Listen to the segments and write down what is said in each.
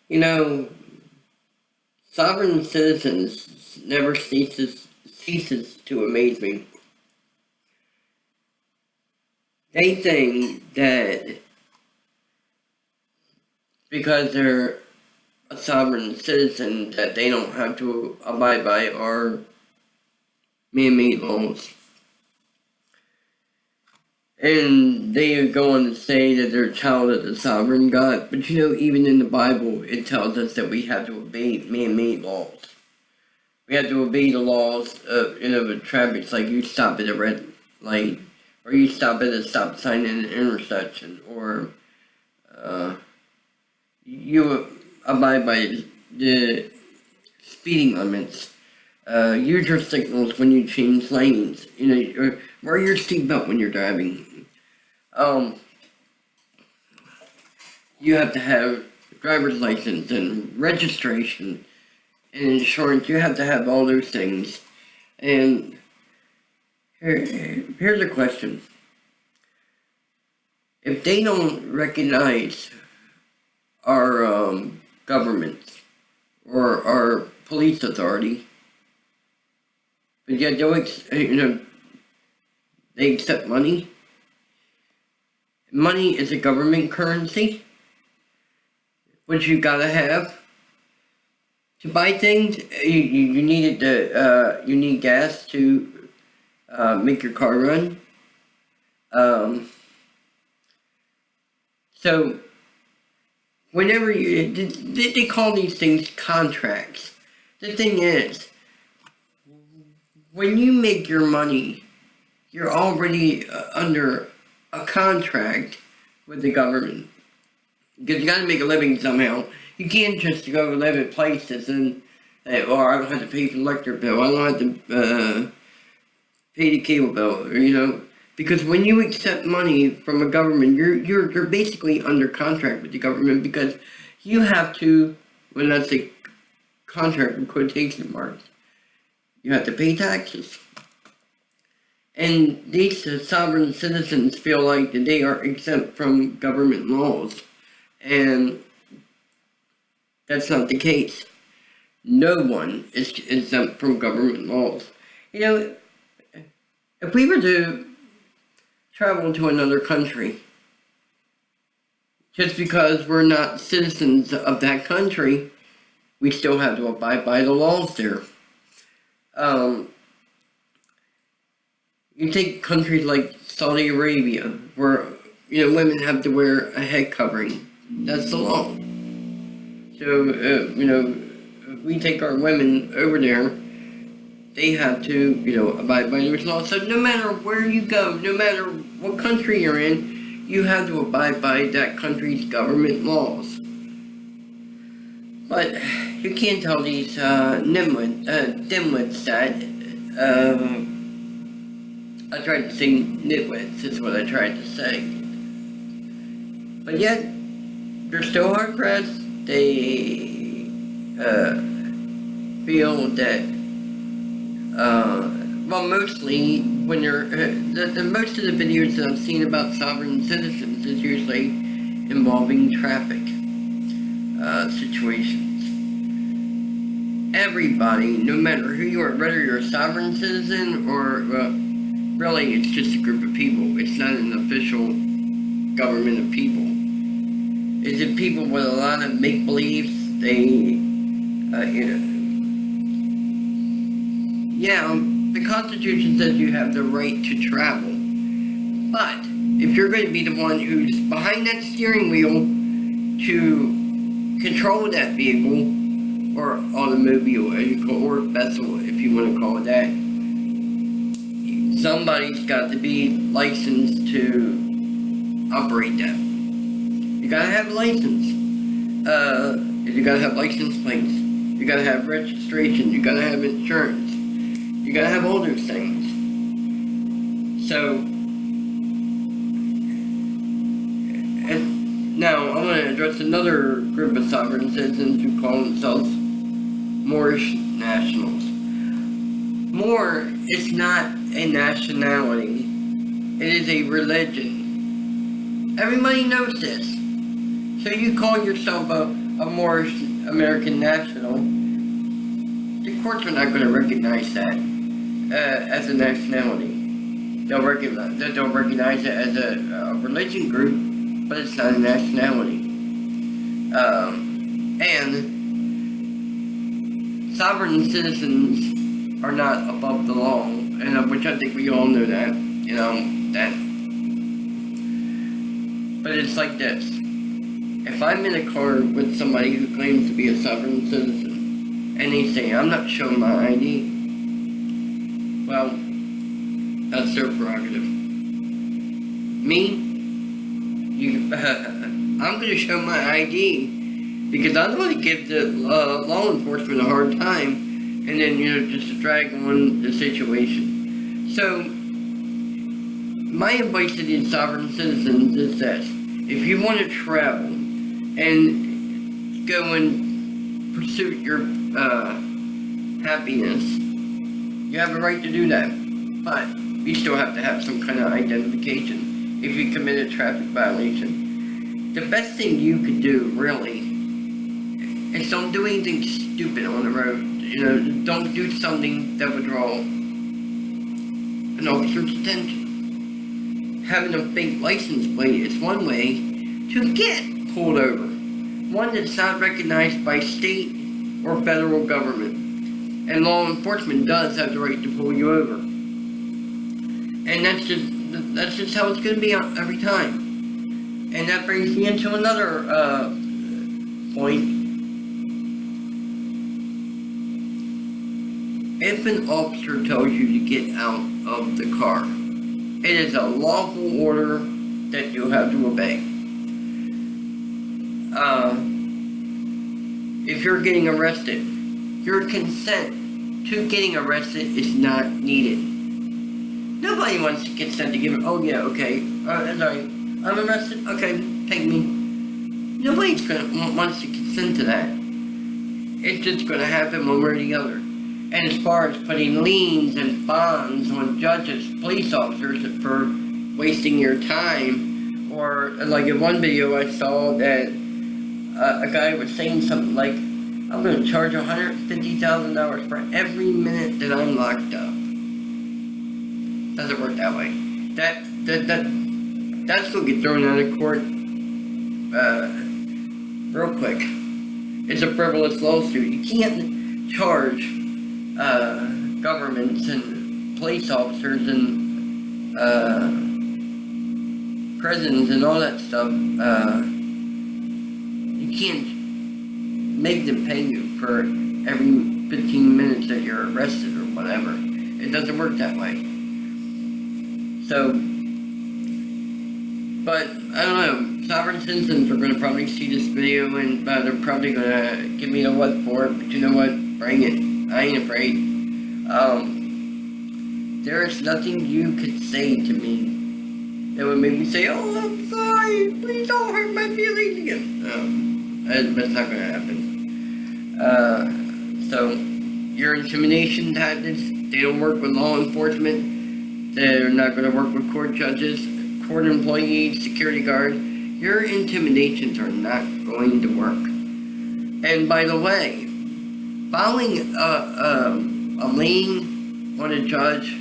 You know, sovereign citizens never ceases to amaze me. They think that because they're a sovereign citizen that they don't have to abide by our man-made laws. And they go on to say that they're a child of the sovereign God. But even in the Bible, it tells us that we have to obey man-made laws. We have to obey the laws of traffic, like you stop at a red light, or you stop at a stop sign in an intersection, or you abide by the speeding limits. Use your signals when you change lanes. Or wear your seatbelt when you're driving. You have to have a driver's license and registration and insurance. You have to have all those things. And here's a question. If they don't recognize our government or our police authority, but yet they accept money. Money is a government currency, which you gotta have to buy things. You need gas to make your car run. So whenever they call these things contracts. The thing is, when you make your money, you're already under a contract with the government. Because you gotta make a living somehow. You can't just go live at places and say, oh, I don't have to pay for the electric bill, I don't have to pay the cable bill, Because when you accept money from a government, you're basically under contract with the government, because you have to, when that's a contract in quotation marks, you have to pay taxes. And these sovereign citizens feel like that they are exempt from government laws. And that's not the case. No one is exempt from government laws. If we were to travel to another country, just because we're not citizens of that country, we still have to abide by the laws there. You take countries like Saudi Arabia, where women have to wear a head covering. That's the law. So if we take our women over there, they have to abide by those laws. So no matter where you go, no matter what country you're in, you have to abide by that country's government laws. But you can't tell these dimwits that. I tried to say nitwits, is what I tried to say. But yet, they're still hard pressed. They feel that, mostly when you're, most of the videos that I've seen about sovereign citizens is usually involving traffic situations. Everybody, no matter who you are, whether you're a sovereign citizen or, really, it's just a group of people. It's not an official government of people. It's a people with a lot of make-believes. The Constitution says you have the right to travel. But if you're going to be the one who's behind that steering wheel to control that vehicle, or automobile, or vessel, if you want to call it that, somebody's got to be licensed to operate that. You gotta have a license. You gotta have license plates. You gotta have registration. You gotta have insurance. You gotta have all those things. So, now I'm going to address another group of sovereign citizens who call themselves Moorish nationals. Moor is not a nationality. It is a religion. Everybody knows this. So you call yourself a a more American national, the courts are not going to recognize that as a nationality. They'll recognize it as a religion group, but it's not a nationality. And sovereign citizens are not above the law, and which I think we all know that. That. But it's like this: if I'm in a car with somebody who claims to be a sovereign citizen, and they say I'm not showing my ID, well, that's their prerogative. Me, I'm going to show my ID because I don't want to give the law enforcement a hard time, and then just to drag on the situation. So, my advice to these sovereign citizens is this: if you want to travel and go and pursue your happiness, you have a right to do that, but you still have to have some kind of identification if you commit a traffic violation. The best thing you could do, really, is don't do anything stupid on the road. Don't do something that would draw an officer's attention. Having a fake license plate is one way to get pulled over. One that's not recognized by state or federal government. And law enforcement does have the right to pull you over. And that's just how it's going to be every time. And that brings me into another point. If an officer tells you to get out of the car, it is a lawful order that you have to obey. If you're getting arrested, your consent to getting arrested is not needed. Nobody wants to consent to give it. Oh yeah, okay. Sorry, I'm arrested. Okay, take me. Nobody wants to consent to that. It's just going to happen one way or the other. And as far as putting liens and bonds on judges, police officers for wasting your time, or like in one video I saw that a guy was saying something like, I'm going to charge $150,000 for every minute that I'm locked up. Doesn't work that way. That's going to get thrown out of court real quick. It's a frivolous lawsuit. You can't charge governments and police officers and prisons and all that stuff. You can't make them pay you for every 15 minutes that you're arrested or whatever. It doesn't work that way. So, but I don't know. Sovereign citizens are going to probably see this video and they're probably going to give me the what for it. But you know what? Bring it. I ain't afraid. There is nothing you could say to me that would make me say, oh, I'm sorry. Please don't hurt my feelings again. That's not going to happen. So, your intimidation tactics, they don't work with law enforcement. They're not going to work with court judges, court employees, security guards. Your intimidations are not going to work. And by the way, filing a lien on a judge,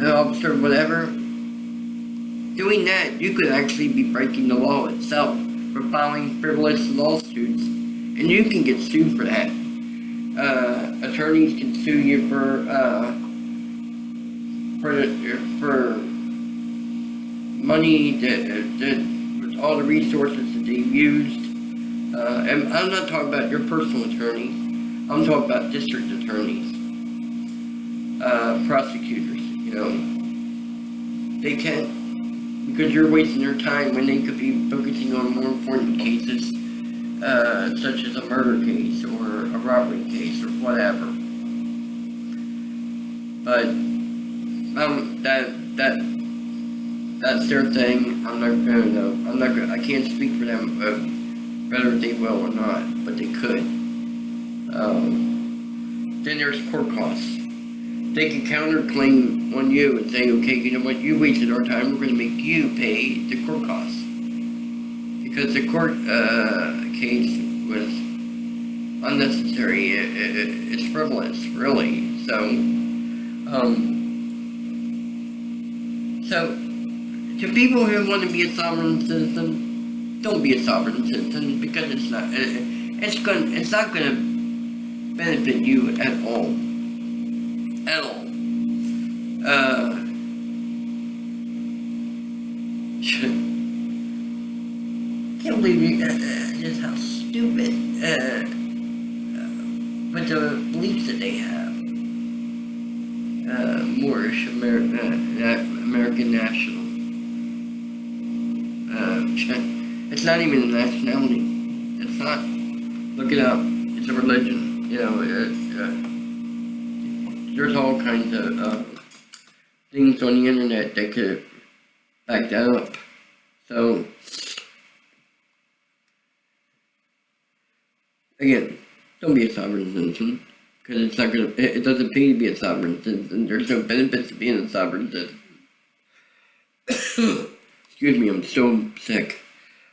an officer, whatever, doing that, you could actually be breaking the law itself for filing frivolous lawsuits, and you can get sued for that. Attorneys can sue you for money that all the resources that they've used. And I'm not talking about your personal attorneys. I'm talking about district attorneys, prosecutors. They can't, because you're wasting their time when they could be focusing on more important cases, such as a murder case or a robbery case or whatever. But that's their thing. I can't speak for them whether they will or not, but they could. Then there's court costs. They can counterclaim on you and say, okay, you know what, you wasted our time, we're going to make you pay the court costs. because the court case was unnecessary. It's frivolous, really. So to people who want to be a sovereign citizen, don't be a sovereign citizen because it's not gonna benefit you at all. At all. Can't believe just how stupid with the beliefs that they have. Moorish American national. It's not even a nationality. It's not. Look it up. It's a religion. There's all kinds of things on the internet that could back that up. So, again, don't be a sovereign citizen, because it's not gonna. It doesn't pay to be a sovereign citizen. There's no benefits to being a sovereign citizen. Excuse me, I'm so sick.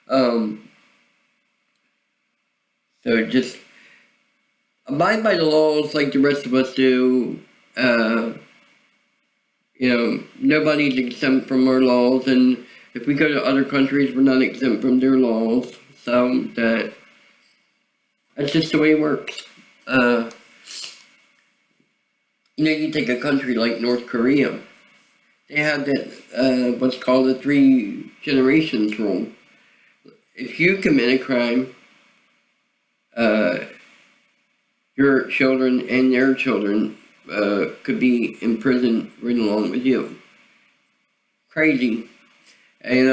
So just abide by the laws like the rest of us do. Nobody's exempt from our laws, and if we go to other countries, we're not exempt from their laws. So that's just the way it works. You take a country like North Korea. They have that, what's called the 3 generations rule. If you commit a crime, your children and their children could be in prison right along with you. Crazy. And,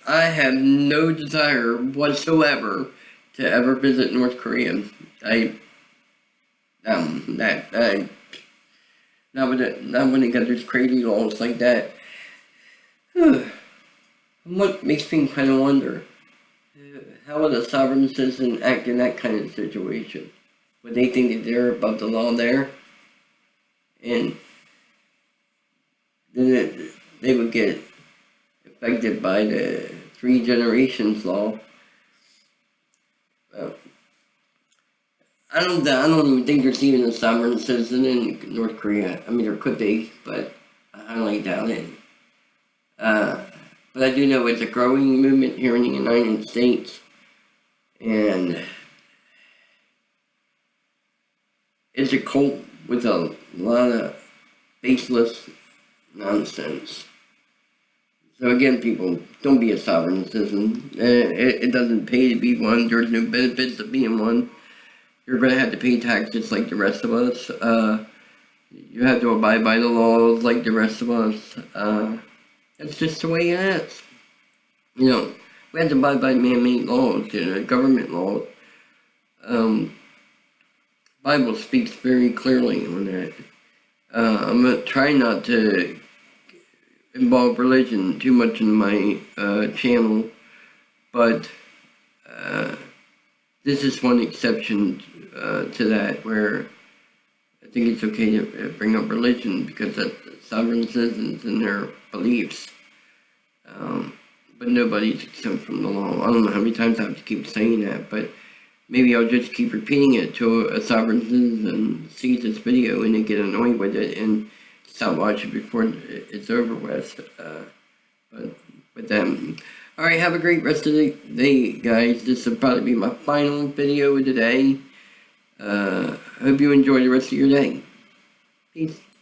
I have no desire whatsoever to ever visit North Korea. Not when they got these crazy laws like that. What makes me kind of wonder, how would a sovereign citizen act in that kind of situation? Would they think that they're above the law there? And then they would get affected by the 3 generations law. I don't even think there's even a sovereign citizen in North Korea. I mean, there could be, but I highly doubt it. But I do know it's a growing movement here in the United States, and it's a cult with a lot of baseless nonsense. So again, people, don't be a sovereign citizen. It doesn't pay to be one. There's no benefits of being one. You're going to have to pay taxes like the rest of us. You have to abide by the laws like the rest of us. That's just the way it is. We have to abide by man-made laws, government laws. Bible speaks very clearly on that. I'm going to try not to involve religion too much in my channel, but this is one exception to that, where I think it's okay to bring up religion because that's sovereign citizens and their beliefs. But nobody's exempt from the law. I don't know how many times I have to keep saying that, but maybe I'll just keep repeating it till a sovereign citizen sees this video and they get annoyed with it and stop watching before it's over with. But with them. Alright, have a great rest of the day, guys. This will probably be my final video of the day. Hope you enjoy the rest of your day. Peace.